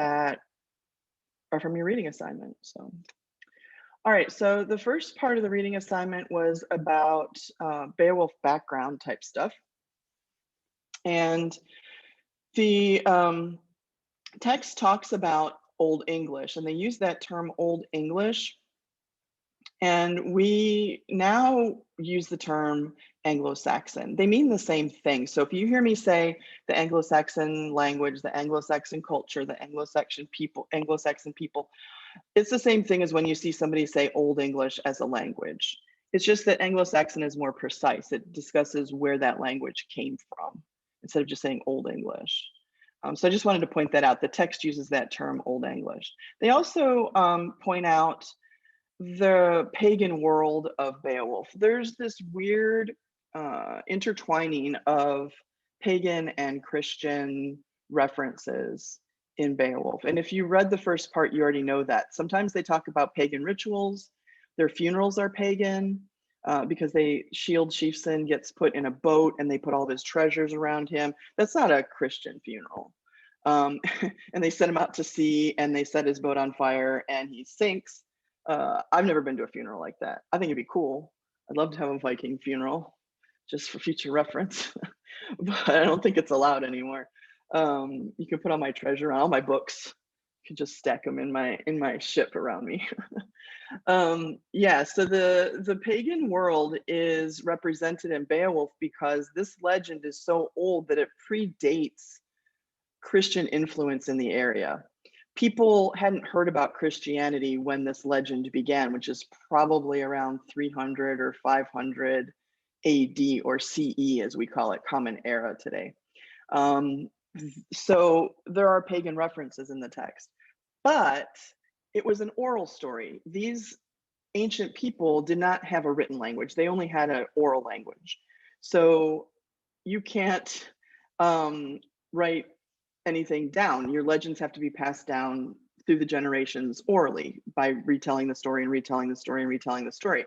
that are from your reading assignment. So, all right, so the first part of the reading assignment was about Beowulf background type stuff. And the text talks about Old English, and they use that term Old English. And we now use the term Anglo-Saxon. They mean the same thing. So if you hear me say the Anglo-Saxon language, the Anglo-Saxon culture, the Anglo-Saxon people, it's the same thing as when you see somebody say Old English as a language. It's just that Anglo-Saxon is more precise. It discusses where that language came from instead of just saying Old English. So I just wanted to point that out. The text uses that term Old English. They also point out the pagan world of Beowulf. There's this weird intertwining of pagan and Christian references in Beowulf. And if you read the first part, you already know that. Sometimes they talk about pagan rituals. Their funerals are pagan because Shield Chieftain gets put in a boat and they put all of his treasures around him. That's not a Christian funeral. And they send him out to sea and they set his boat on fire and he sinks. I've never been to a funeral like that. I think it'd be cool. I'd love to have a Viking funeral just for future reference, but I don't think it's allowed anymore. You can put all my treasure on all my books. You can just stack them in my ship around me. Yeah, so the pagan world is represented in Beowulf because this legend is so old that it predates Christian influence in the area. People hadn't heard about Christianity when this legend began, which is probably around 300 or 500 AD or CE, as we call it, Common Era today. So there are pagan references in the text, but it was an oral story. These ancient people did not have a written language. They only had an oral language. So you can't write anything down. Your legends have to be passed down through the generations orally by retelling the story and retelling the story and retelling the story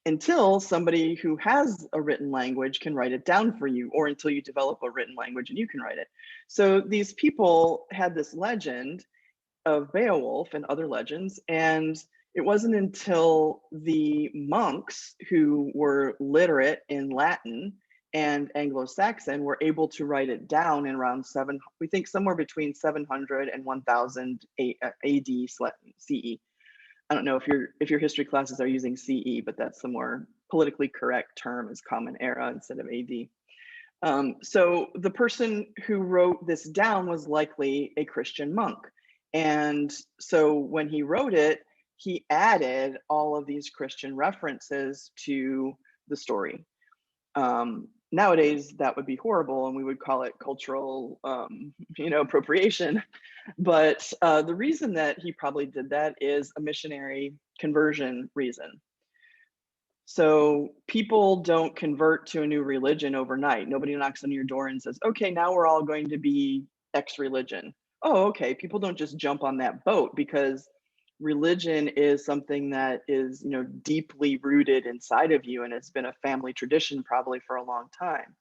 until somebody who has a written language can write it down for you, or until you develop a written language and you can write it. So these people had this legend of Beowulf and other legends, and it wasn't until the monks who were literate in Latin and Anglo-Saxon were able to write it down in around we think somewhere between 700 and 1000 AD CE. I don't know if your history classes are using CE, but that's the more politically correct term, is Common Era instead of AD. So the person who wrote this down was likely a Christian monk. And so when he wrote it, he added all of these Christian references to the story. Nowadays, that would be horrible and we would call it cultural appropriation. But the reason that he probably did that is a missionary conversion reason. So people don't convert to a new religion overnight. Nobody knocks on your door and says, okay, now we're all going to be X religion. Oh, okay. People don't just jump on that boat, because religion is something that is, deeply rooted inside of you, and it's been a family tradition probably for a long time.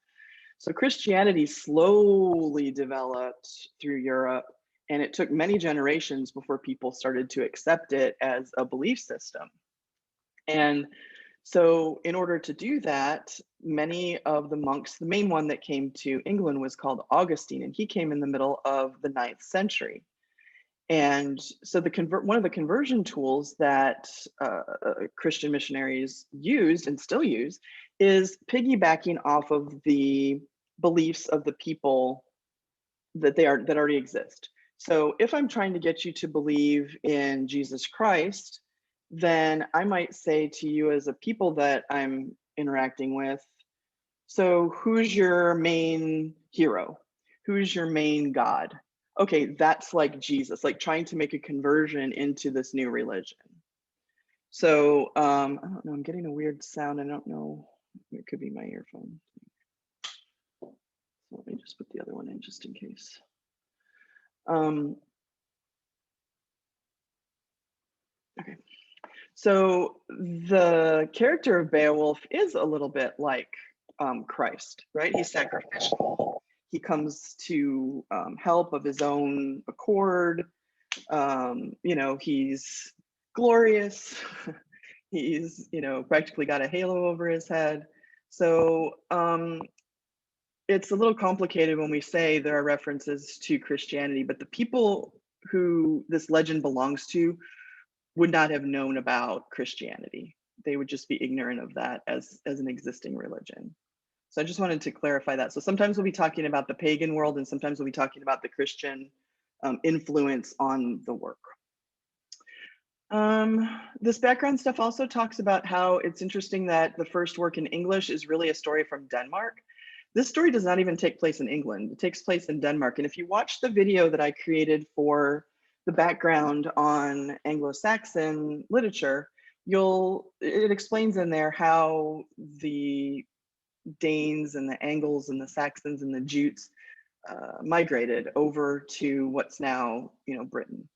So Christianity slowly developed through Europe, and it took many generations before people started to accept it as a belief system. And so in order to do that, many of the monks, the main one that came to England was called Augustine, and he came in the middle of the 9th century. And so one of the conversion tools that Christian missionaries used and still use is piggybacking off of the beliefs of the people that already exist. So if I'm trying to get you to believe in Jesus Christ, then I might say to you as a people that I'm interacting with, so who's your main hero? Who's your main God? Okay, that's like Jesus, like trying to make a conversion into this new religion. So I don't know, I'm getting a weird sound. I don't know, it could be my earphone. So let me just put the other one in just in case. Okay, so the character of Beowulf is a little bit like Christ, right? He's sacrificial. He comes to help of his own accord. You know, he's glorious. He's, you know, practically got a halo over his head. So it's a little complicated when we say there are references to Christianity, but the people who this legend belongs to would not have known about Christianity. They would just be ignorant of that as an existing religion. So I just wanted to clarify that. So sometimes we'll be talking about the pagan world, and sometimes we'll be talking about the Christian influence on the work. This background stuff also talks about how it's interesting that the first work in English is really a story from Denmark. This story does not even take place in England. It takes place in Denmark. And if you watch the video that I created for the background on Anglo-Saxon literature, it explains in there how the Danes and the Angles and the Saxons and the Jutes migrated over to what's now, you know, Britain.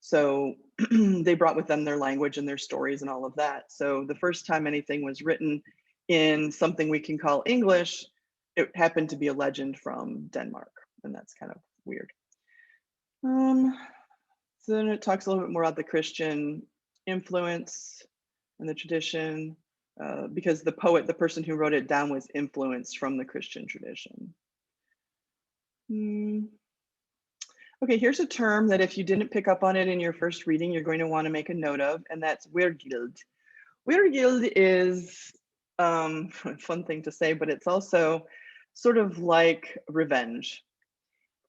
So they brought with them their language and their stories and all of that. So the first time anything was written in something we can call English, it happened to be a legend from Denmark, and that's kind of weird. So then it talks a little bit more about the Christian influence and the tradition, because the poet, the person who wrote it down, was influenced from the Christian tradition. Okay, here's a term that if you didn't pick up on it in your first reading, you're going to want to make a note of, and that's weregild. Weregild is a fun thing to say, but it's also sort of like revenge.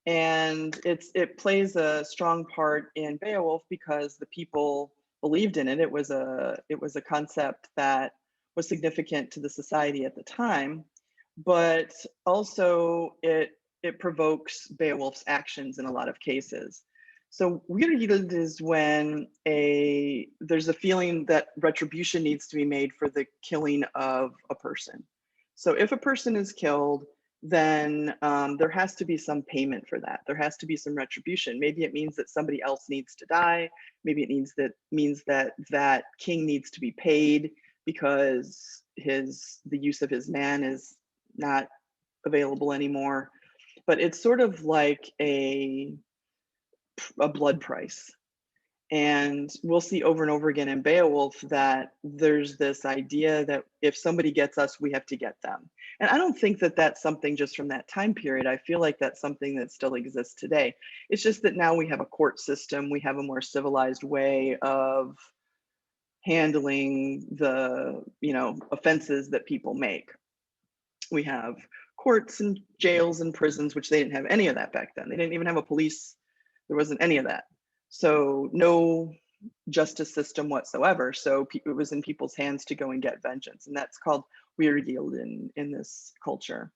And it plays a strong part in Beowulf because the people believed in it. It was a concept that was significant to the society at the time, but also it provokes Beowulf's actions in a lot of cases. So weregild is when there's a feeling that retribution needs to be made for the killing of a person. So if a person is killed, then there has to be some payment for that. There has to be some retribution. Maybe it means that somebody else needs to die. Maybe it means that that king needs to be paid because the use of his man is not available anymore. But it's sort of like a blood price. And we'll see over and over again in Beowulf that there's this idea that if somebody gets us, we have to get them. And I don't think that that's something just from that time period. I feel like that's something that still exists today. It's just that now we have a court system. We have a more civilized way of handling the, you know, offenses that people make. We have courts and jails and prisons, which they didn't have any of that back then. They didn't even have a police. There wasn't any of that. So no justice system whatsoever. So it was in people's hands to go and get vengeance. And that's called weregild in this culture.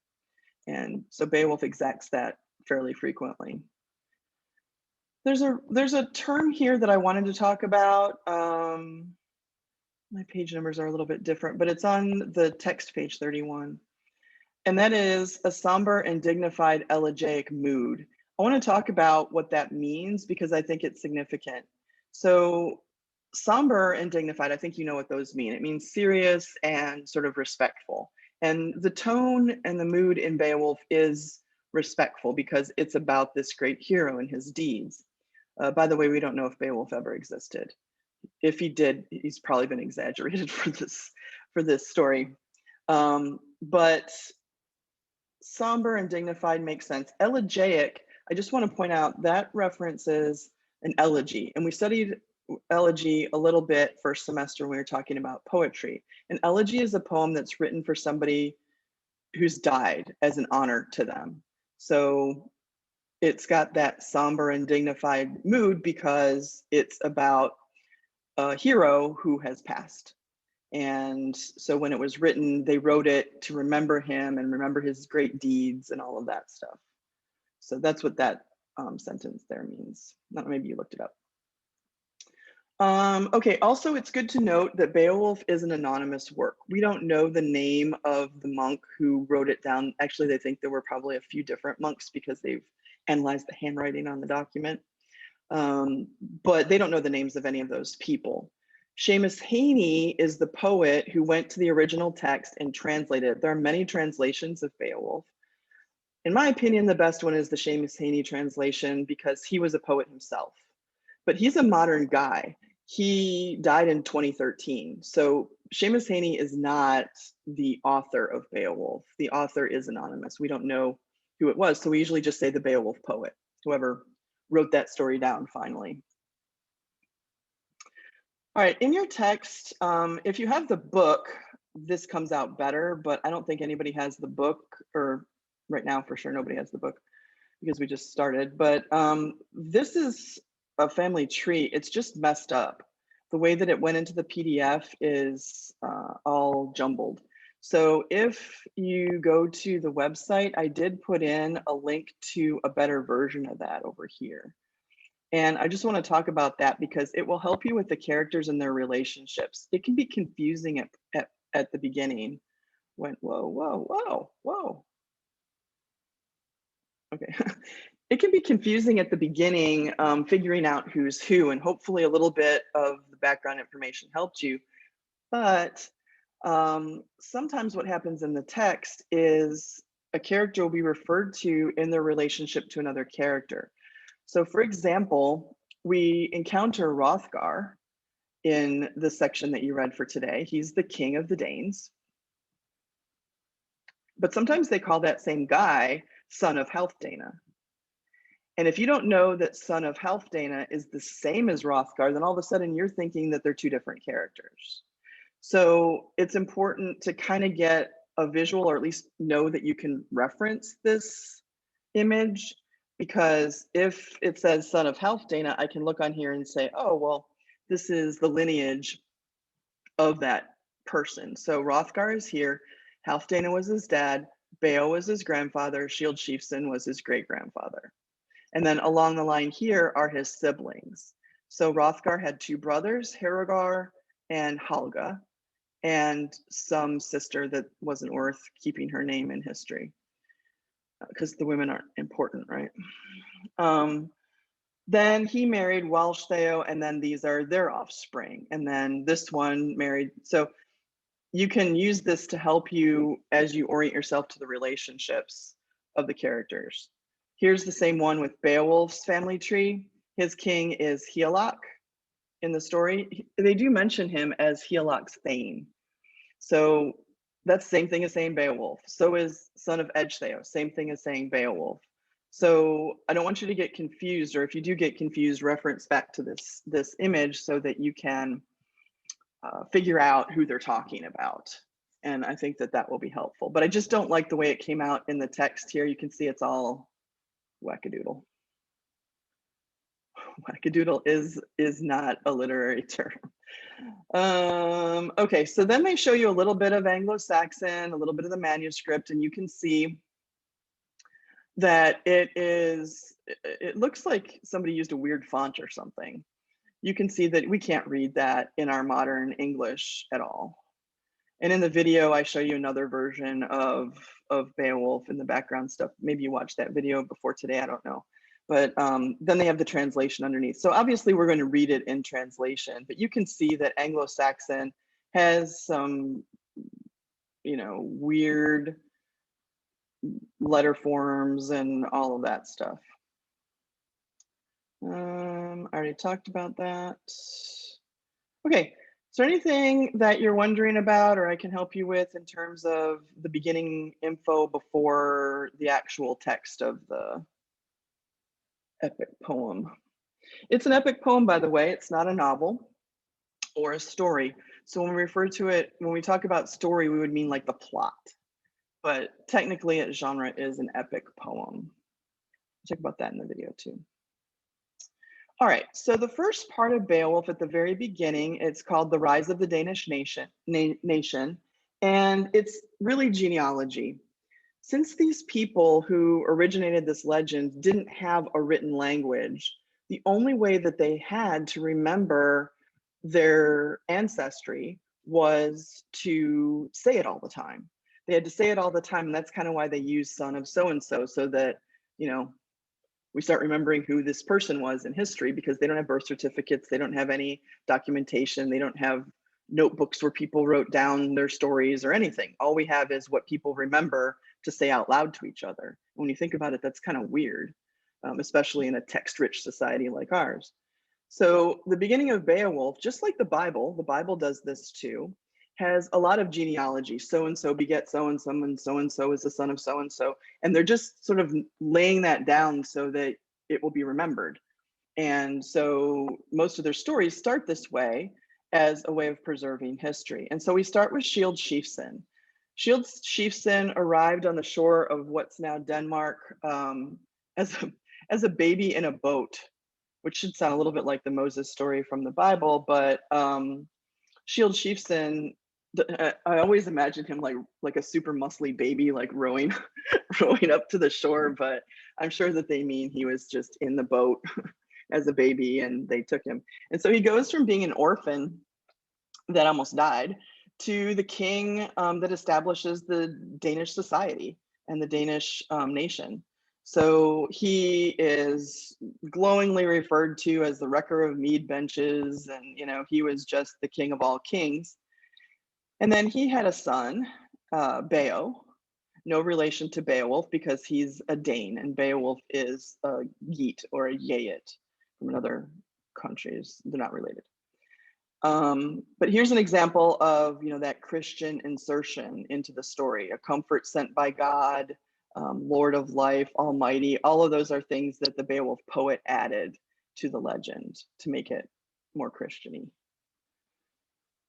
And so Beowulf exacts that fairly frequently. There's a term here that I wanted to talk about. My page numbers are a little bit different, but it's on the text page 31. And that is a somber and dignified elegiac mood. I want to talk about what that means because I think it's significant. So somber and dignified, I think you know what those mean. It means serious and sort of respectful. And the tone and the mood in Beowulf is respectful because it's about this great hero and his deeds. By the way, we don't know if Beowulf ever existed. If he did, he's probably been exaggerated for this story. But somber and dignified makes sense. Elegiac, I just want to point out that references an elegy, and we studied elegy a little bit first semester when we were talking about poetry. An elegy is a poem that's written for somebody who's died as an honor to them. So it's got that somber and dignified mood because it's about a hero who has passed. And so when it was written, they wrote it to remember him and remember his great deeds and all of that stuff. So that's what that sentence there means. Maybe you looked it up. Okay, also it's good to note that Beowulf is an anonymous work. We don't know the name of the monk who wrote it down. Actually, they think there were probably a few different monks because they've analyzed the handwriting on the document. But they don't know the names of any of those people. Seamus Heaney is the poet who went to the original text and translated it. There are many translations of Beowulf. In my opinion, the best one is the Seamus Heaney translation because he was a poet himself. but he's a modern guy. He died in 2013. So Seamus Heaney is not the author of Beowulf. The author is anonymous. We don't know who it was. So we usually just say the Beowulf poet, whoever wrote that story down finally. All right, in your text, if you have the book, this comes out better, but I don't think anybody has the book, or right now for sure nobody has the book because we just started. But this is a family tree. It's just messed up. The way that it went into the PDF is all jumbled. So if you go to the website, I did put in a link to a better version of that over here. And I just want to talk about that because it will help you with the characters and their relationships. It can be confusing at the beginning. Whoa, whoa, whoa, whoa. Okay. It can be confusing at the beginning, figuring out who's who, and hopefully a little bit of the background information helped you. But sometimes what happens in the text is a character will be referred to in their relationship to another character. So for example, we encounter Hrothgar in the section that you read for today. He's the king of the Danes. But sometimes they call that same guy son of Halfdana. And if you don't know that son of Halfdana is the same as Hrothgar, then all of a sudden you're thinking that they're two different characters. So it's important to kind of get a visual, or at least know that you can reference this image, because if it says son of Halfdana, I can look on here and say, oh, well, this is the lineage of that person. So Hrothgar is here, Halfdana was his dad, Beo was his grandfather, Shield Chieftain was his great-grandfather. And then along the line here are his siblings. So Hrothgar had two brothers, Harogar and Halga, and some sister that wasn't worth keeping her name in history because the women aren't important, right? Then he married Walstheo, and then these are their offspring. And then this one married, so you can use this to help you as you orient yourself to the relationships of the characters. Here's the same one with Beowulf's family tree. His king is Higelac in the story. They do mention him as Higelac Thane. So that's the same thing as saying Beowulf. So is son of Ecgtheow, same thing as saying Beowulf. So I don't want you to get confused, or if you do get confused, reference back to this image so that you can figure out who they're talking about. And I think that that will be helpful. But I just don't like the way it came out in the text here. You can see it's all wackadoodle. Wackadoodle is not a literary term. Okay, so then they show you a little bit of Anglo-Saxon, a little bit of the manuscript, and you can see that it looks like somebody used a weird font or something. You can see that we can't read that in our modern English at all. And in the video, I show you another version of Beowulf in the background stuff. Maybe you watched that video before today, I don't know. But then they have the translation underneath. So obviously we're going to read it in translation, but you can see that Anglo-Saxon has some, you know, weird letter forms and all of that stuff. I already talked about that. Okay, is there anything that you're wondering about or I can help you with in terms of the beginning info before the actual text of the epic poem? It's an epic poem, by the way. It's not a novel or a story. So when we refer to it, when we talk about story, we would mean like the plot. But technically its genre is an epic poem. Check about that in the video too. All right, so the first part of Beowulf at the very beginning, it's called The Rise of the Danish Nation, and it's really genealogy. Since these people who originated this legend didn't have a written language, the only way that they had to remember their ancestry was to say it all the time. They had to say it all the time, and that's kind of why they use son of so-and-so, so that, you know, we start remembering who this person was in history, because they don't have birth certificates, they don't have any documentation, they don't have notebooks where people wrote down their stories or anything. All we have is what people remember to say out loud to each other. When you think about it, that's kind of weird, especially in a text-rich society like ours. So the beginning of Beowulf, just like the Bible does this too, has a lot of genealogy. So and so beget so and so is the son of so and so. And they're just sort of laying that down so that it will be remembered. And so most of their stories start this way as a way of preserving history. And so we start with Shield Chieftain. Shield Chieftain arrived on the shore of what's now Denmark as, as a baby in a boat, which should sound a little bit like the Moses story from the Bible, but Shield Chieftain, I always imagine him like a super muscly baby, like rowing, rowing up to the shore. But I'm sure that they mean he was just in the boat as a baby, and they took him. And so he goes from being an orphan that almost died to the king that establishes the Danish society and the Danish nation. So he is glowingly referred to as the wrecker of mead benches, and he was just the king of all kings. And then he had a son, Beo, no relation to Beowulf because he's a Dane, and Beowulf is a Geat or a Geat from another countries. They're not related. But here's an example of that Christian insertion into the story: a comfort sent by God, Lord of life, Almighty. All of those are things that the Beowulf poet added to the legend to make it more Christian-y.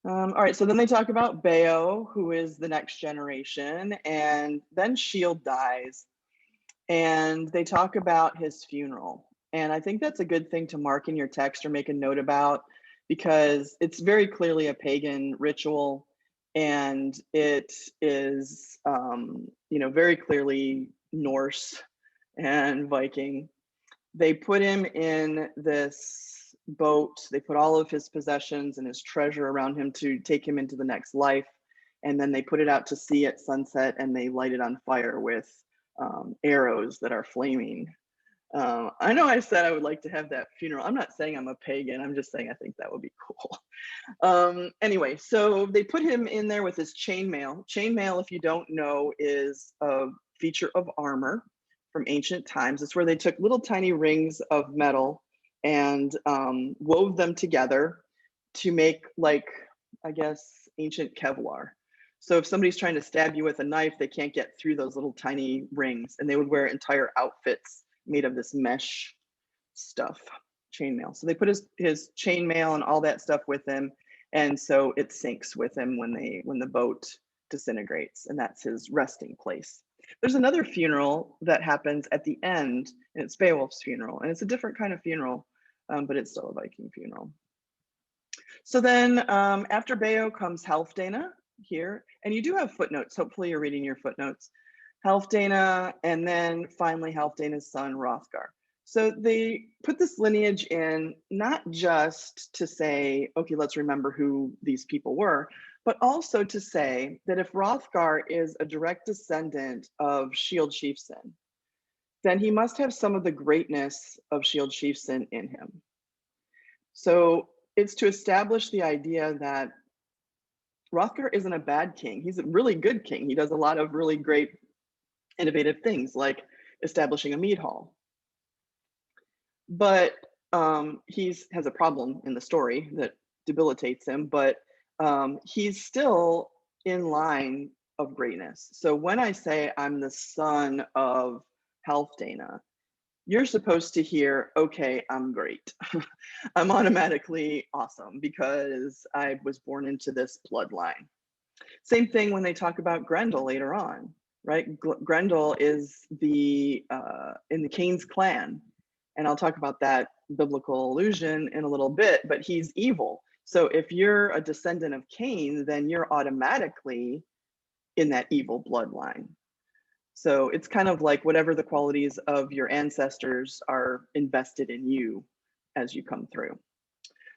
All right, so then they talk about Beo, who is the next generation, and then Shield dies, and they talk about his funeral. And I think that's a good thing to mark in your text or make a note about, because it's very clearly a pagan ritual, and it is, very clearly Norse and Viking. They put him in this boat. They put all of his possessions and his treasure around him to take him into the next life. And then they put it out to sea at sunset, and they light it on fire with arrows that are flaming. I know I said I would like to have that funeral. I'm not saying I'm a pagan. I'm just saying I think that would be cool. Anyway, so they put him in there with his chainmail. Chainmail, if you don't know, is a feature of armor from ancient times. It's where they took little tiny rings of metal and wove them together to make, like, I guess, ancient Kevlar. So if somebody's trying to stab you with a knife, they can't get through those little tiny rings, and they would wear entire outfits made of this mesh stuff, chainmail. So they put his chainmail and all that stuff with him, and so it sinks with him when the boat disintegrates, and that's his resting place. There's another funeral that happens at the end, and it's Beowulf's funeral, and it's a different kind of funeral, but it's still a Viking funeral. So then after Beo comes Halfdana here, and you do have footnotes. Hopefully you're reading your footnotes. Halfdana, and then finally Halfdana's son, Hrothgar. So they put this lineage in not just to say, okay, let's remember who these people were, but also to say that if Hrothgar is a direct descendant of Shield Chieftain, then he must have some of the greatness of Shield Chieftain in him. So it's to establish the idea that Hrothgar isn't a bad king. He's a really good king. He does a lot of really great innovative things, like establishing a mead hall. But he has a problem in the story that debilitates him, but he's still in line of greatness. So when I say I'm the son of Halfdana, you're supposed to hear, okay, I'm great. I'm automatically awesome because I was born into this bloodline. Same thing when they talk about Grendel later on, right? Grendel is in the Cain's clan, and I'll talk about that biblical allusion in a little bit, but he's evil. So if you're a descendant of Cain, then you're automatically in that evil bloodline. So it's kind of like whatever the qualities of your ancestors are invested in you as you come through.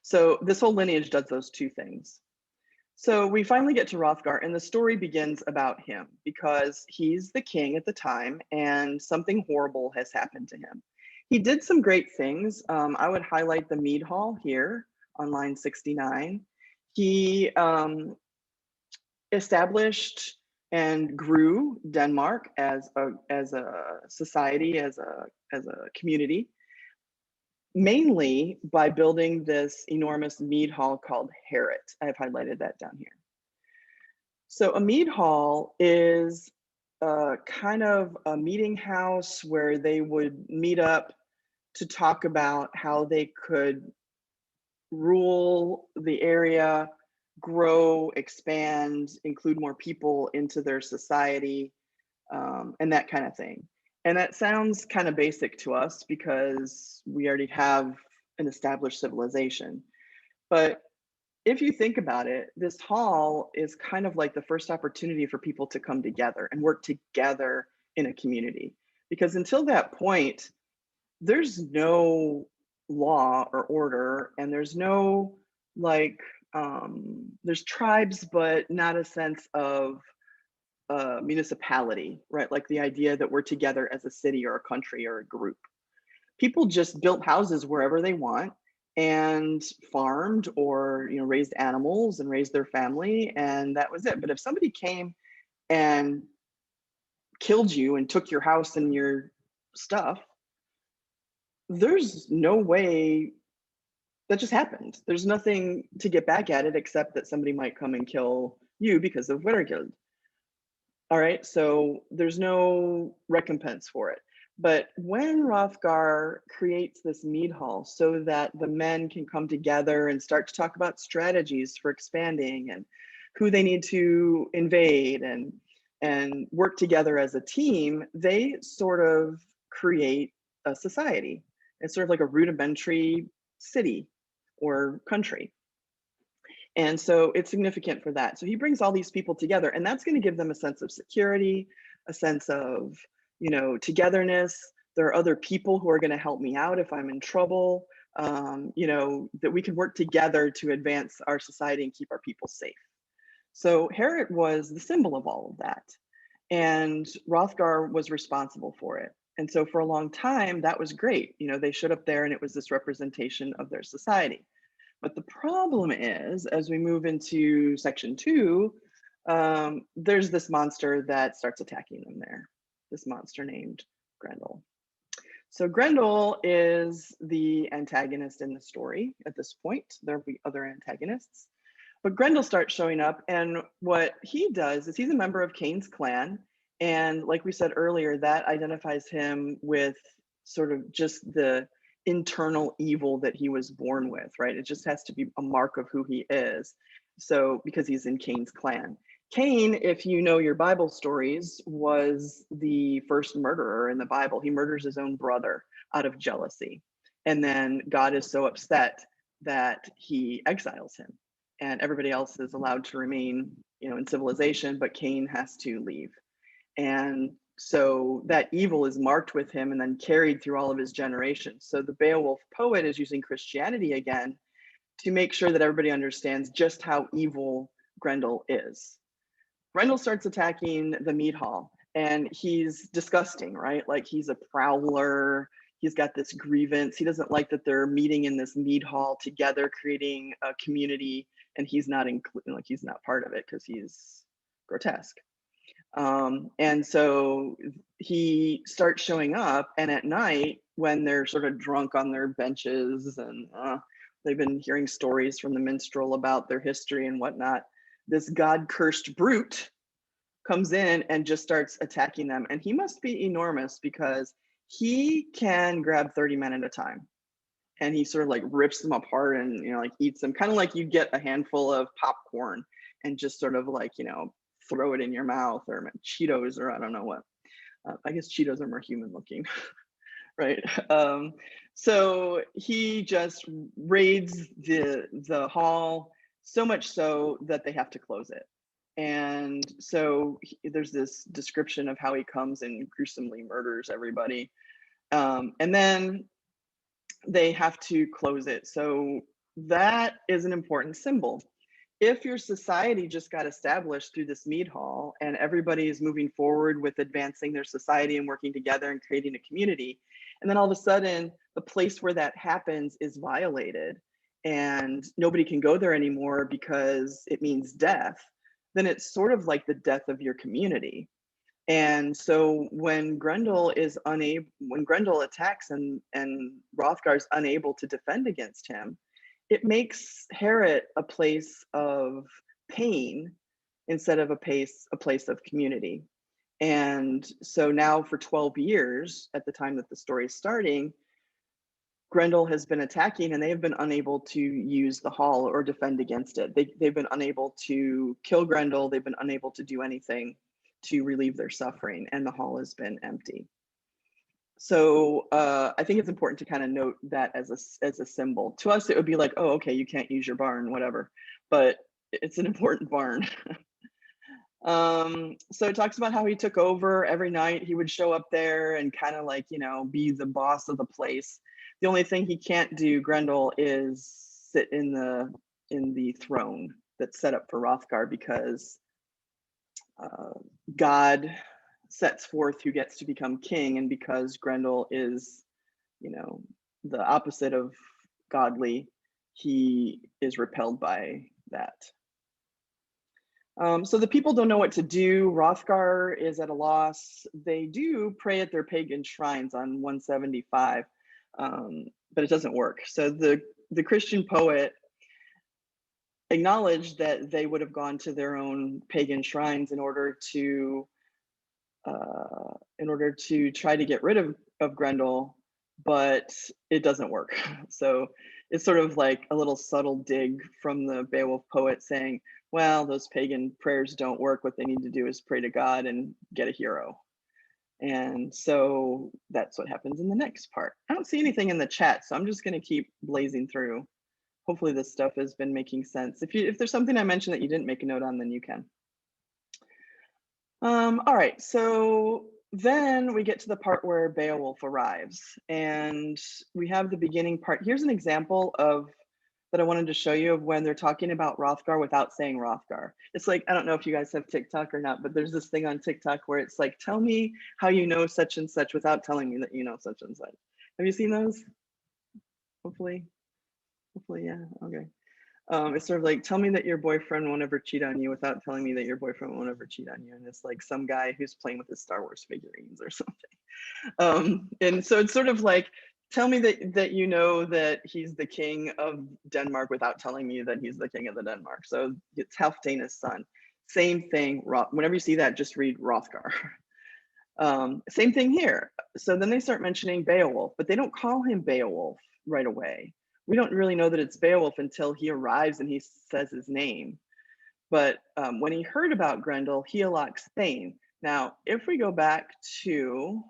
So this whole lineage does those two things. So we finally get to Hrothgar, and the story begins about him because he's the king at the time, and something horrible has happened to him. He did some great things. I would highlight the mead hall here on line 69. He established and grew Denmark as a society, as a community. mainly by building this enormous mead hall called Harrod. I've highlighted that down here. So a mead hall is kind of a meeting house where they would meet up to talk about how they could rule the area, grow, expand, include more people into their society, and that kind of thing. And that sounds kind of basic to us because we already have an established civilization. But if you think about it, this hall is kind of like the first opportunity for people to come together and work together in a community. Because until that point, there's no law or order, and there's no like, there's tribes, but not a sense of municipality, right? Like the idea that we're together as a city or a country or a group. People just built houses wherever they want and farmed or raised animals and raised their family, and that was it. But if somebody came and killed you and took your house and your stuff, there's no way that just happened. There's nothing to get back at it except that somebody might come and kill you because of Wittergild. All right, so there's no recompense for it. But when Hrothgar creates this mead hall so that the men can come together and start to talk about strategies for expanding and who they need to invade and work together as a team, they sort of create a society. It's sort of like a rudimentary city or country. And so it's significant for that. So he brings all these people together, and that's going to give them a sense of security, a sense of, togetherness. There are other people who are going to help me out if I'm in trouble, that we can work together to advance our society and keep our people safe. So Harrod was the symbol of all of that. And Hrothgar was responsible for it. And so for a long time, that was great. They showed up there and it was this representation of their society. But the problem is, as we move into section 2, there's this monster that starts attacking them there, this monster named Grendel. So Grendel is the antagonist in the story at this point. There'll be other antagonists. But Grendel starts showing up, and what he does is he's a member of Cain's clan. And like we said earlier, that identifies him with sort of just the internal evil that he was born with, right? It just has to be a mark of who he is. So because he's in Cain's clan. Cain, if you know your Bible stories, was the first murderer in the Bible. He murders his own brother out of jealousy. And then God is so upset that he exiles him. And everybody else is allowed to remain, in civilization, but Cain has to leave. And so that evil is marked with him and then carried through all of his generations. So the Beowulf poet is using Christianity again to make sure that everybody understands just how evil Grendel is. Grendel starts attacking the mead hall, and he's disgusting, right? Like, he's a prowler. He's got this grievance. He doesn't like that they're meeting in this mead hall together, creating a community, and he's not he's not part of it because he's grotesque. And so he starts showing up, and at night when they're sort of drunk on their benches and they've been hearing stories from the minstrel about their history and whatnot, this god-cursed brute comes in and just starts attacking them. And he must be enormous because he can grab 30 men at a time. And he sort of like rips them apart and, like eats them, kind of like you get a handful of popcorn and just sort of like, throw it in your mouth, or Cheetos, or I don't know what. I guess Cheetos are more human looking, right? So he just raids the hall, so much so that they have to close it. And so there's this description of how he comes and gruesomely murders everybody. And then they have to close it. So that is an important symbol. If your society just got established through this mead hall and everybody is moving forward with advancing their society and working together and creating a community, and then all of a sudden the place where that happens is violated and nobody can go there anymore because it means death, then it's sort of like the death of your community. And so when Grendel attacks and Hrothgar's unable to defend against him, it makes Heorot a place of pain instead of a place of community. And so now for 12 years, at the time that the story is starting, Grendel has been attacking and they have been unable to use the hall or defend against it. They've been unable to kill Grendel. They've been unable to do anything to relieve their suffering, and the hall has been empty. So I think it's important to kind of note that as a symbol. To us, it would be like, oh, okay, you can't use your barn, whatever. But it's an important barn. So it talks about how he took over every night. He would show up there and kind of like, be the boss of the place. The only thing he can't do, Grendel, is sit in the throne that's set up for Hrothgar, because God sets forth who gets to become king, and because Grendel is, the opposite of godly, he is repelled by that. So the people don't know what to do. Hrothgar is at a loss. They do pray at their pagan shrines on 175, but it doesn't work. So the Christian poet acknowledged that they would have gone to their own pagan shrines in order to try to get rid of Grendel, but it doesn't work. So it's sort of like a little subtle dig from the Beowulf poet saying, well, those pagan prayers don't work. What they need to do is pray to God and get a hero. And so that's what happens in the next part. I don't see anything in the chat, so I'm just going to keep blazing through. Hopefully this stuff has been making sense. If there's something I mentioned that you didn't make a note on, then you can. All right, so then we get to the part where Beowulf arrives, and we have the beginning part. Here's an example that I wanted to show you of when they're talking about Hrothgar without saying Hrothgar. It's like, I don't know if you guys have TikTok or not, but there's this thing on TikTok where it's like, tell me how you know such and such without telling me that you know such and such. Have you seen those? Hopefully, yeah, okay. It's sort of like, tell me that your boyfriend won't ever cheat on you without telling me that your boyfriend won't ever cheat on you. And it's like some guy who's playing with his Star Wars figurines or something. And so it's sort of like, tell me that you know that he's the king of Denmark without telling me that he's the king of the Denmark. So it's Halfdane's son. Same thing. Whenever you see that, just read Hrothgar. Same thing here. So then they start mentioning Beowulf, but they don't call him Beowulf right away. We don't really know that it's Beowulf until he arrives and he says his name. But when he heard about Grendel, Higelac Thane. Now, if we go back to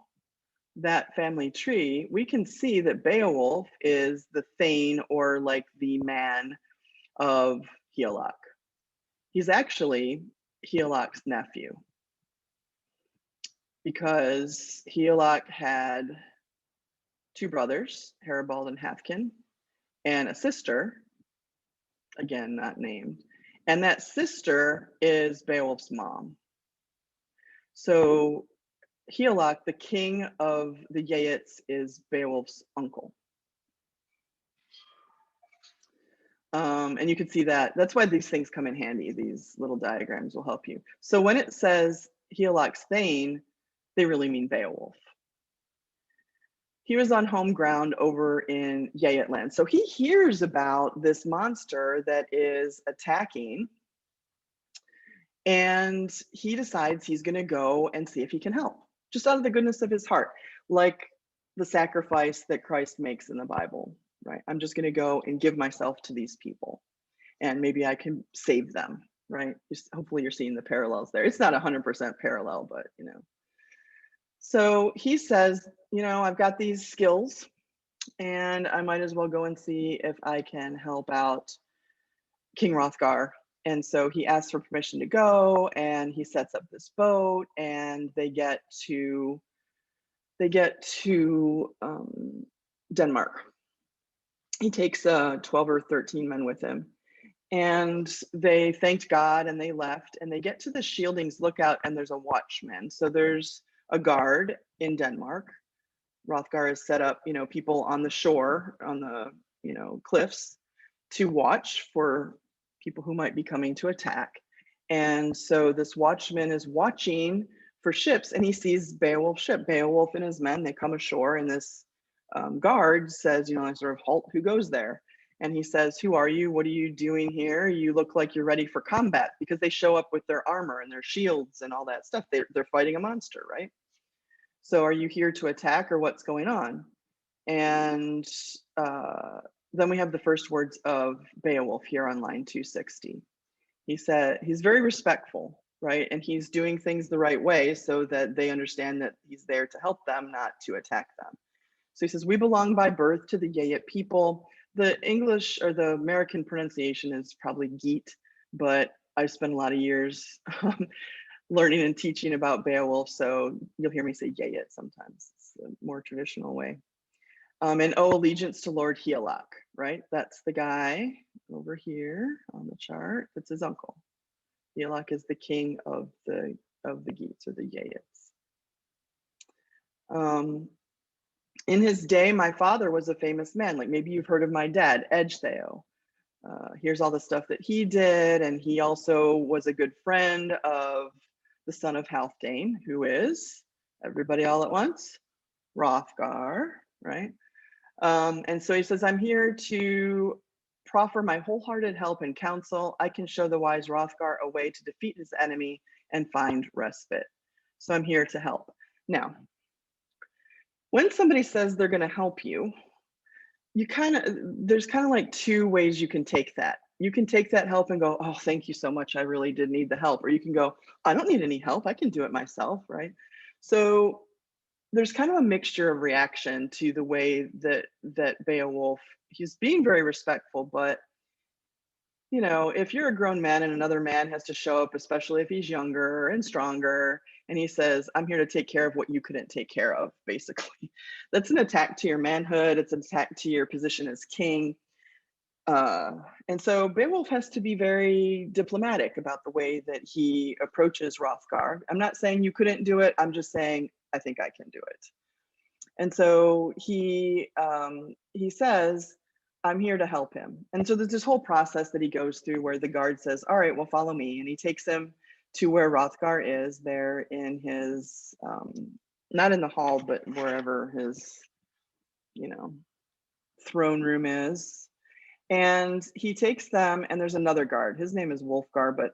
that family tree, we can see that Beowulf is the Thane, or like the man of Higelac. He's actually Higelac's nephew, because Higelac had two brothers, Haribald and Halfkin, and a sister, again, not named. And that sister is Beowulf's mom. So Higelac, the king of the Geats, is Beowulf's uncle. And you can see that. That's why these things come in handy. These little diagrams will help you. So when it says Higelac's Thane, they really mean Beowulf. He was on home ground over in Geatland. So he hears about this monster that is attacking, and he decides he's going to go and see if he can help, just out of the goodness of his heart, like the sacrifice that Christ makes in the Bible, right? I'm just going to go and give myself to these people, and maybe I can save them, right? Hopefully you're seeing the parallels there. It's not 100% parallel, but So he says, I've got these skills and I might as well go and see if I can help out King Hrothgar. And so he asks for permission to go, and he sets up this boat, and they get to Denmark. He takes 12 or 13 men with him, and they thanked God and they left, and they get to the Shieldings Lookout, and there's a watchman. So there's a guard in Denmark. Hrothgar has set up, people on the shore, on the, cliffs, to watch for people who might be coming to attack. And so this watchman is watching for for ships, and he sees Beowulf's ship. Beowulf and his men, they come ashore, and this guard says, you know, sort of, halt, who goes there? And he says, who are you? What are you doing here? You look like you're ready for combat, because they show up with their armor and their shields and all that stuff. They're fighting a monster, right? So are you here to attack, or what's going on? And then we have the first words of Beowulf here on line 260. He said he's very respectful, right? And he's doing things the right way so that they understand that he's there to help them, not to attack them. So he says, we belong by birth to the Yayit people. The English or the American pronunciation is probably Geet, but I spent a lot of years learning and teaching about Beowulf, so you'll hear me say Yayit sometimes. It's a more traditional way. And owe allegiance to Lord Hygelac, right? That's the guy over here on the chart. That's his uncle. Hygelac is the king of the Geats, or the Yayits. In his day, my father was a famous man. Like, maybe you've heard of my dad, Ecgtheow. Here's all the stuff that he did, and he also was a good friend of the son of Halfdane, who is, everybody all at once, Hrothgar, right? And so he says, I'm here to proffer my wholehearted help and counsel. I can show the wise Hrothgar a way to defeat his enemy and find respite. So I'm here to help. Now, when somebody says they're going to help you, there's kind of like two ways you can take that. You can take that help and go, oh, thank you so much, I really did need the help. Or you can go, I don't need any help, I can do it myself, right? So there's kind of a mixture of reaction to the way that Beowulf, he's being very respectful, but you know, if you're a grown man and another man has to show up, especially if he's younger and stronger, and he says, I'm here to take care of what you couldn't take care of, basically, that's an attack to your manhood. It's an attack to your position as king. And so Beowulf has to be very diplomatic about the way that he approaches Hrothgar. I'm not saying you couldn't do it. I'm just saying, I think I can do it. And so he says, I'm here to help him. And so there's this whole process that he goes through where the guard says, all right, well, follow me. And he takes him to where Hrothgar is, there in his, not in the hall, but wherever his, you know, throne room is. And he takes them, and there's another guard. His name is Wulfgar, but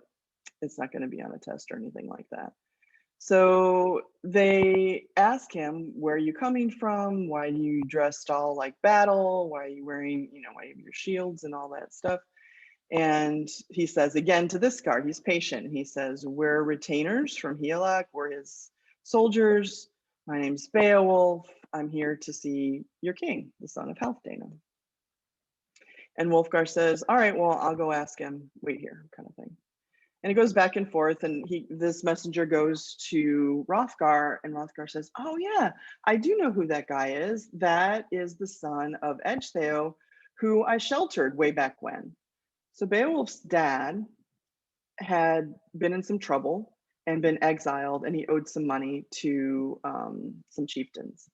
it's not going to be on a test or anything like that. So they ask him, where are you coming from? Why are you dressed all like battle? Why are you wearing, you know, why you have your shields and all that stuff? And he says again to this guard, he's patient. He says, we're retainers from Hygelac. We're his soldiers. My name's Beowulf. I'm here to see your king, the son of Halfdane. And Wulfgar says, all right, well, I'll go ask him. Wait here, kind of thing. And it goes back and forth, and this messenger goes to Hrothgar, and Hrothgar says, oh yeah, I do know who that guy is. That is the son of Ecgtheow, who I sheltered way back when. So Beowulf's dad had been in some trouble and been exiled, and he owed some money to some chieftains.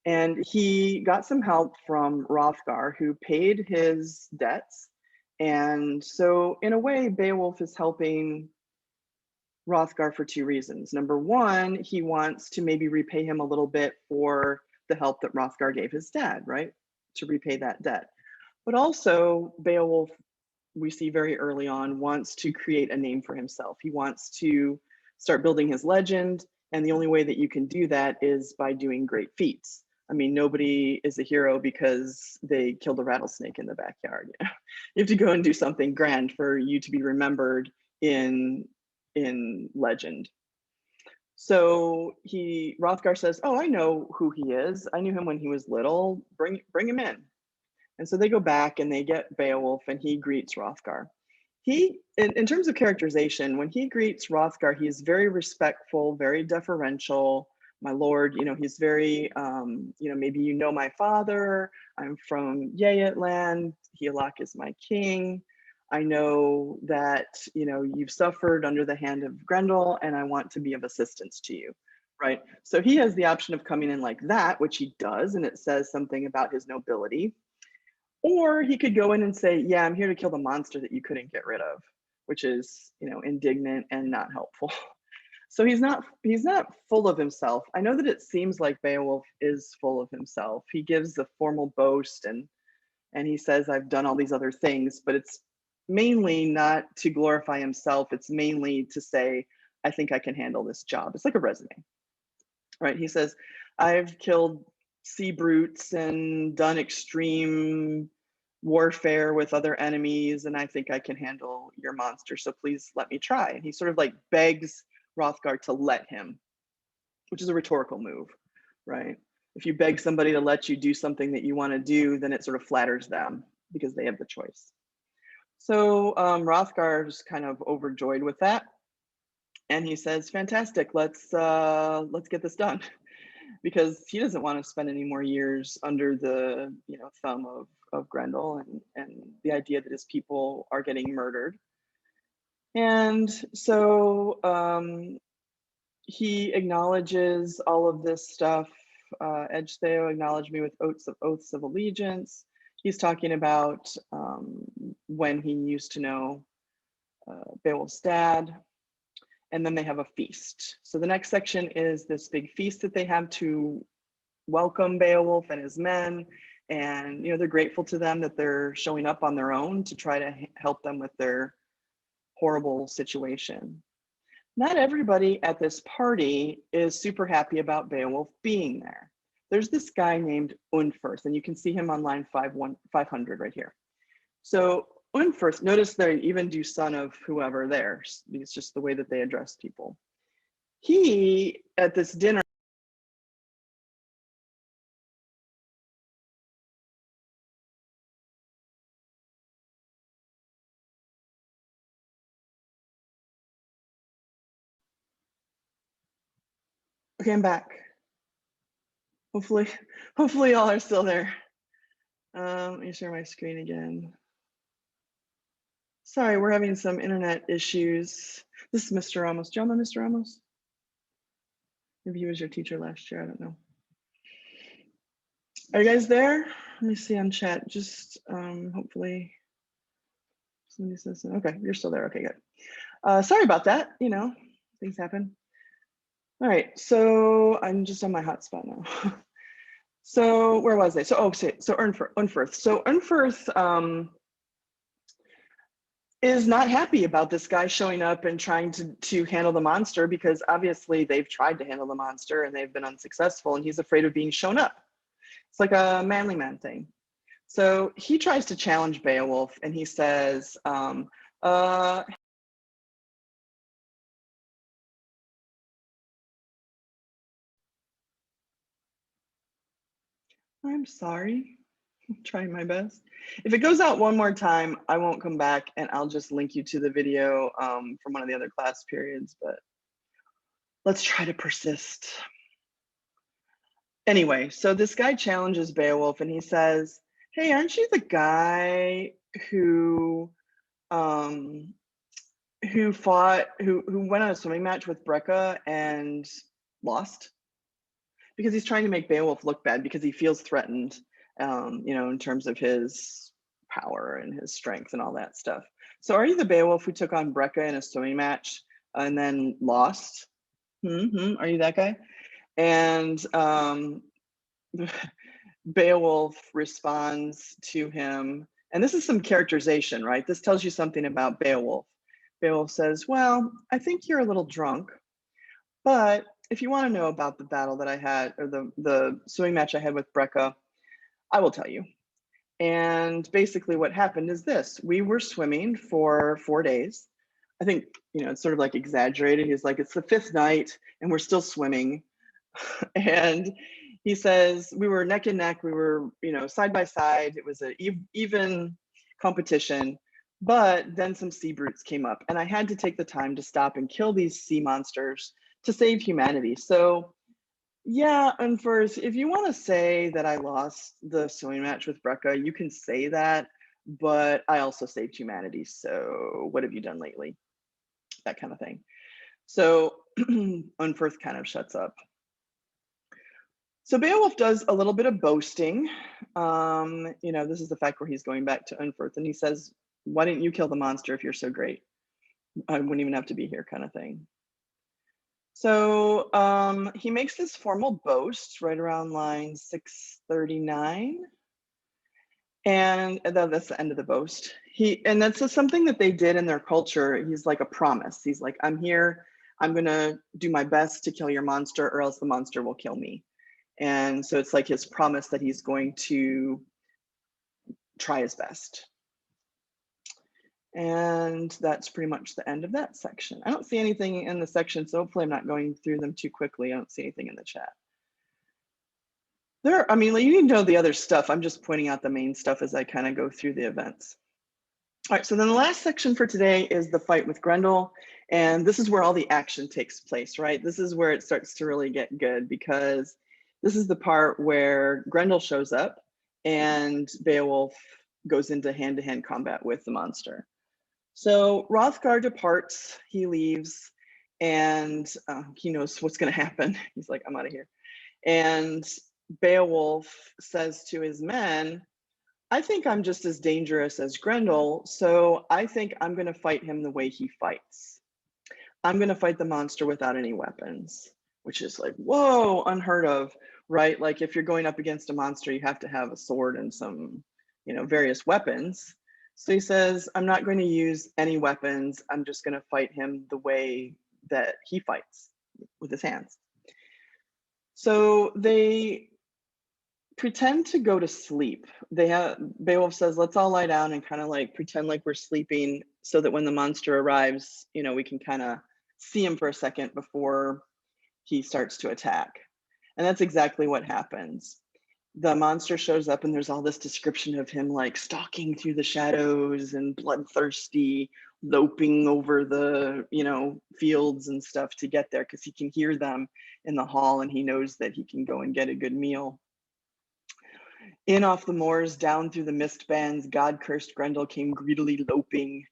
And he got some help from Hrothgar, who paid his debts. And so in a way, Beowulf is helping Hrothgar for two reasons. Number one, he wants to maybe repay him a little bit for the help that Hrothgar gave his dad, right? To repay that debt. But also, Beowulf, we see very early on, wants to create a name for himself. He wants to start building his legend. And the only way that you can do that is by doing great feats. I mean, nobody is a hero because they killed a rattlesnake in the backyard. You have to go and do something grand for you to be remembered in legend. So Hrothgar says, oh, I know who he is. I knew him when he was little. Bring him in. And so they go back and they get Beowulf, and he greets Hrothgar. In terms of characterization, when he greets Hrothgar, he's very respectful, very deferential. My lord, you know, he's very, you know, maybe you know my father. I'm from Yayit land. Hygelac is my king. I know that, you know, you've suffered under the hand of Grendel, and I want to be of assistance to you, right? So he has the option of coming in like that, which he does, and it says something about his nobility. Or he could go in and say, yeah, I'm here to kill the monster that you couldn't get rid of, which is, you know, indignant and not helpful. So he's not full of himself. I know that it seems like Beowulf is full of himself. He gives the formal boast and he says, I've done all these other things, but it's mainly not to glorify himself. It's mainly to say, I think I can handle this job. It's like a resume, right? He says, I've killed sea brutes and done extreme warfare with other enemies, and I think I can handle your monster. So please let me try. And he sort of like begs Hrothgar to let him, which is a rhetorical move, right? If you beg somebody to let you do something that you want to do, then it sort of flatters them because they have the choice. So Hrothgar is kind of overjoyed with that, and he says, "Fantastic, let's get this done," because he doesn't want to spend any more years under the thumb of Grendel and the idea that his people are getting murdered. And so he acknowledges all of this stuff. Edgetheo acknowledged me with oaths of allegiance. He's talking about when he used to know Beowulf's dad. And then they have a feast. So the next section is this big feast that they have to welcome Beowulf and his men. And they're grateful to them that they're showing up on their own to try to help them with their horrible situation. Not everybody at this party is super happy about Beowulf being there. There's this guy named Unferth, and you can see him on line 500 right here. So Unferth, notice they even do son of whoever there. It's just the way that they address people. He, at this dinner, okay, I'm back. Hopefully y'all are still there. Let me share my screen again. Sorry, we're having some internet issues. This is Mr. Ramos. Do you know Mr. Ramos? Maybe he was your teacher last year, I don't know. Are you guys there? Let me see on chat, just hopefully somebody says, okay, you're still there, okay, good. Sorry about that, things happen. All right, so I'm just on my hotspot now. So where was I? So Unferth. So Unferth is not happy about this guy showing up and trying to handle the monster, because obviously they've tried to handle the monster and they've been unsuccessful, and he's afraid of being shown up. It's like a manly man thing. So he tries to challenge Beowulf, and he says, I'm sorry, I'm trying my best. If it goes out one more time, I won't come back, and I'll just link you to the video from one of the other class periods, but let's try to persist. Anyway, so this guy challenges Beowulf, and he says, hey, aren't you the guy who went on a swimming match with Brecca and lost? Because he's trying to make Beowulf look bad because he feels threatened, in terms of his power and his strength and all that stuff. So are you the Beowulf who took on Brecca in a swimming match and then lost? Are you that guy? And Beowulf responds to him, and this is some characterization, right? This tells you something about Beowulf. Beowulf says, well, I think you're a little drunk, but if you want to know about the battle that I had, or the swimming match I had with Brecca, I will tell you. And basically what happened is this: we were swimming for 4 days. I think, it's sort of like exaggerated. He's like, it's the 5th night and we're still swimming. And he says, we were neck and neck, we were, side by side. It was an even competition, but then some sea brutes came up and I had to take the time to stop and kill these sea monsters to save humanity. So yeah, and first, if you want to say that I lost the swimming match with Brecca, you can say that, but I also saved humanity. So what have you done lately? That kind of thing. So Unferth kind of shuts up. So Beowulf does a little bit of boasting. This is the fact where he's going back to Unferth, and he says, why didn't you kill the monster if you're so great? I wouldn't even have to be here, kind of thing. So he makes this formal boast right around line 639. And that's the end of the boast. And that's just something that they did in their culture. He's like a promise. He's like, I'm here. I'm going to do my best to kill your monster, or else the monster will kill me. And so it's like his promise that he's going to try his best. And that's pretty much the end of that section. I don't see anything in the section, so hopefully I'm not going through them too quickly. I don't see anything in the chat. I mean, you need to know the other stuff. I'm just pointing out the main stuff as I kind of go through the events. All right, so then the last section for today is the fight with Grendel. And this is where all the action takes place, right? This is where it starts to really get good, because this is the part where Grendel shows up and Beowulf goes into hand-to-hand combat with the monster. So Hrothgar departs, he leaves, and he knows what's gonna happen. He's like, I'm out of here. And Beowulf says to his men, I think I'm just as dangerous as Grendel, so I think I'm going to fight him the way he fights. I'm going to fight the monster without any weapons, which is like, whoa, unheard of, right? Like if you're going up against a monster, you have to have a sword and some, various weapons. So he says, I'm not going to use any weapons. I'm just going to fight him the way that he fights, with his hands. So they pretend to go to sleep. Beowulf says, let's all lie down and kind of like pretend like we're sleeping, so that when the monster arrives, we can kind of see him for a second before he starts to attack. And that's exactly what happens. The monster shows up and there's all this description of him like stalking through the shadows and bloodthirsty, loping over the, fields and stuff to get there, because he can hear them in the hall and he knows that he can go and get a good meal. In off the moors, down through the mist bands, God-cursed Grendel came greedily loping,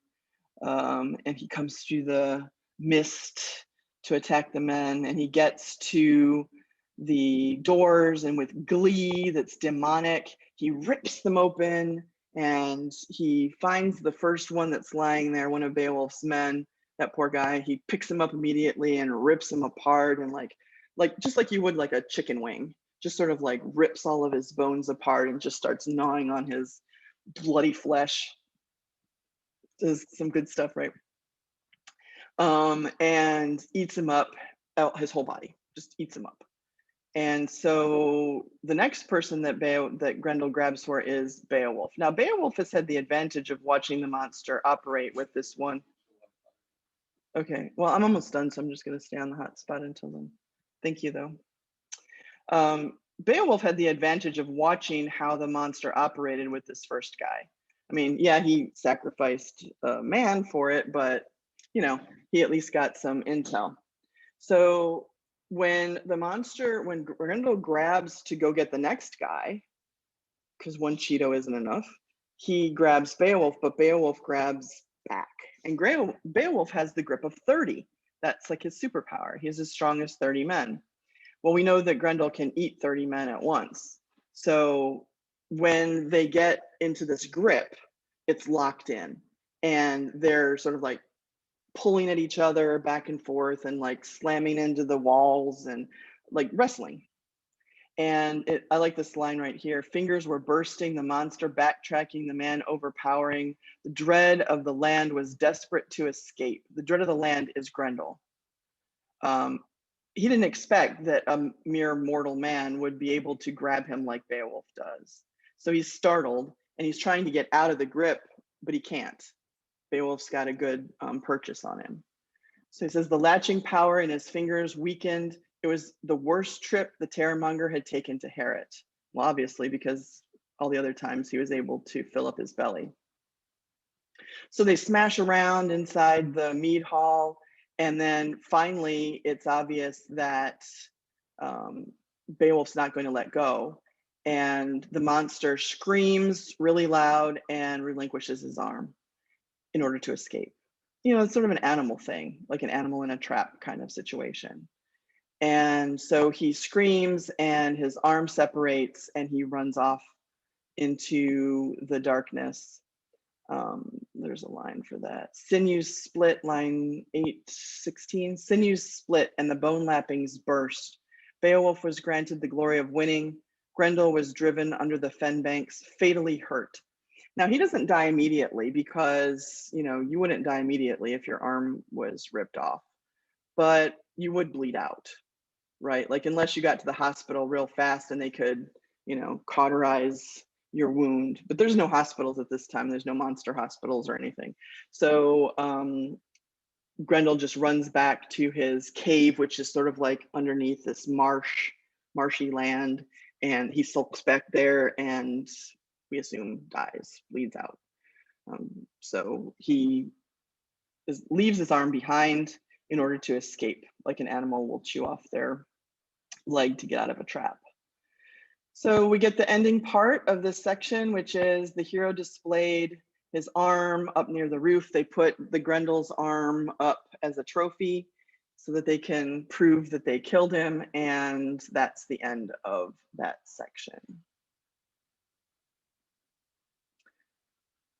and he comes through the mist to attack the men, and he gets to the doors, and with glee that's demonic, he rips them open, and he finds the first one that's lying there, one of Beowulf's men, that poor guy. He picks him up immediately and rips him apart, and like just like you would like a chicken wing. Just sort of like rips all of his bones apart and just starts gnawing on his bloody flesh. Does some good stuff, right? And eats him up, his whole body, just eats him up. And so the next person that Grendel grabs for is Beowulf. Now, Beowulf has had the advantage of watching the monster operate with this one. Okay, well, I'm almost done, so I'm just gonna stay on the hot spot until then. Thank you, though. Beowulf had the advantage of watching how the monster operated with this first guy. I mean, yeah, he sacrificed a man for it, but he at least got some intel. So when Grendel grabs to go get the next guy, because one Cheeto isn't enough, he grabs Beowulf, but Beowulf grabs back. And Beowulf has the grip of 30. That's like his superpower. He has as strong as 30 men. Well, we know that Grendel can eat 30 men at once. So when they get into this grip, it's locked in, and they're sort of like pulling at each other back and forth and like slamming into the walls and like wrestling. And I like this line right here. Fingers were bursting, the monster backtracking, the man overpowering. The dread of the land was desperate to escape. The dread of the land is Grendel. He didn't expect that a mere mortal man would be able to grab him like Beowulf does. So he's startled and he's trying to get out of the grip, but he can't. Beowulf's got a good purchase on him. So he says the latching power in his fingers weakened. It was the worst trip the terrormonger had taken to Herit. Well, obviously, because all the other times he was able to fill up his belly. So they smash around inside the mead hall. And then finally, it's obvious that Beowulf's not going to let go. And the monster screams really loud and relinquishes his arm in order to escape. It's sort of an animal thing, like an animal in a trap kind of situation. And so he screams and his arm separates and he runs off into the darkness. There's a line for that. Sinews split, line 816. Sinews split and the bone lappings burst. Beowulf was granted the glory of winning. Grendel was driven under the fen banks, fatally hurt. Now he doesn't die immediately because, you know, you wouldn't die immediately if your arm was ripped off, but you would bleed out, right? Like unless you got to the hospital real fast and they could, you know, cauterize your wound. But there's no hospitals at this time. There's no monster hospitals or anything. So Grendel just runs back to his cave, which is sort of like underneath this marshy land, and he sulks back there and we assume dies, bleeds out. So he leaves his arm behind in order to escape, like an animal will chew off their leg to get out of a trap. So we get the ending part of this section, which is the hero displayed his arm up near the roof. They put the Grendel's arm up as a trophy so that they can prove that they killed him, and that's the end of that section.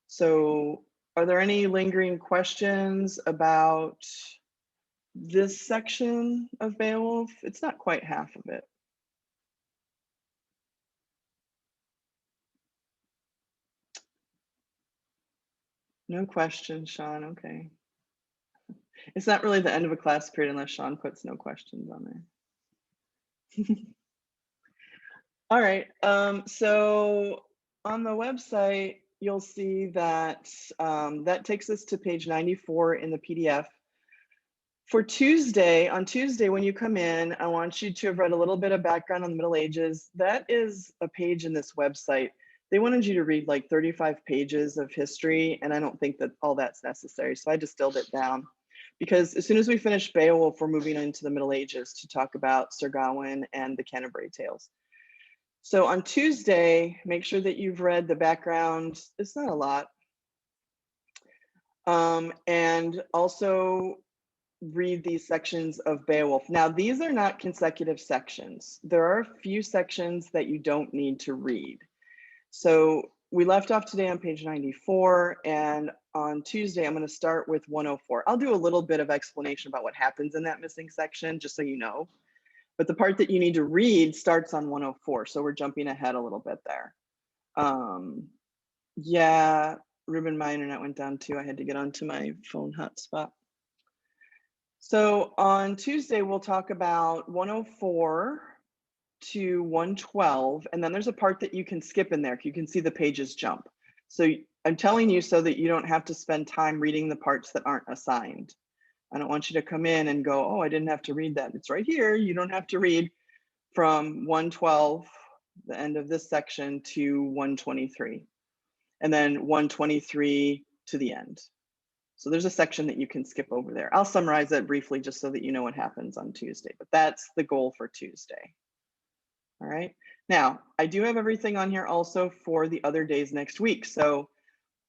So are there any lingering questions about this section of Beowulf? It's not quite half of it. No questions, Sean, okay. It's not really the end of a class period unless Sean puts no questions on there. All right, so on the website, you'll see that that takes us to page 94 in the PDF. For Tuesday, on Tuesday, when you come in, I want you to have read a little bit of background on the Middle Ages. That is a page in this website. They wanted you to read like 35 pages of history, and I don't think that all that's necessary. So I distilled it down because as soon as we finish Beowulf, we're moving into the Middle Ages to talk about Sir Gawain and the Canterbury Tales. So on Tuesday, make sure that you've read the background. It's not a lot. And also read these sections of Beowulf. Now, these are not consecutive sections. There are a few sections that you don't need to read. So we left off today on page 94, and on Tuesday, I'm going to start with 104. I'll do a little bit of explanation about what happens in that missing section, just so you know. But the part that you need to read starts on 104, so we're jumping ahead a little bit there. Yeah, Ruben, my internet went down too. I had to get onto my phone hotspot. So on Tuesday, we'll talk about 104 to 112, and then there's a part that you can skip in there. You can see the pages jump. So I'm telling you so that you don't have to spend time reading the parts that aren't assigned. I don't want you to come in and go, oh, I didn't have to read that. It's right here. You don't have to read from 112, the end of this section, to 123, and then 123 to the end. So there's a section that you can skip over there. I'll summarize that briefly just so that you know what happens on Tuesday, but that's the goal for Tuesday. All right. Now, I do have everything on here also for the other days next week. So,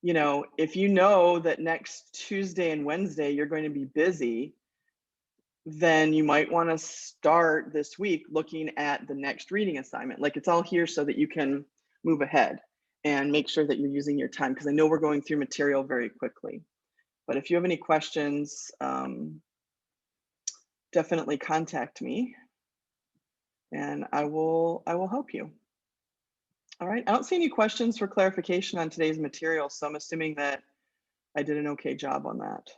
you know, if you know that next Tuesday and Wednesday you're going to be busy, then you might want to start this week looking at the next reading assignment. Like it's all here so that you can move ahead and make sure that you're using your time, because I know we're going through material very quickly. But if you have any questions, definitely contact me and I will help you. All right, I don't see any questions for clarification on today's material, so I'm assuming that I did an okay job on that.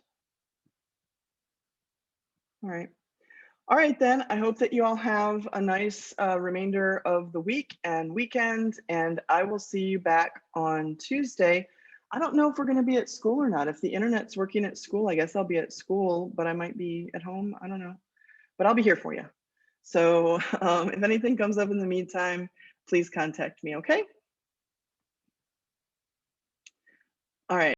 All right. All right, then, I hope that you all have a nice remainder of the week and weekend, and I will see you back on Tuesday. I don't know if we're going to be at school or not. If the internet's working at school, I guess I'll be at school, but I might be at home. I don't know, but I'll be here for you. So if anything comes up in the meantime, please contact me, okay? All right.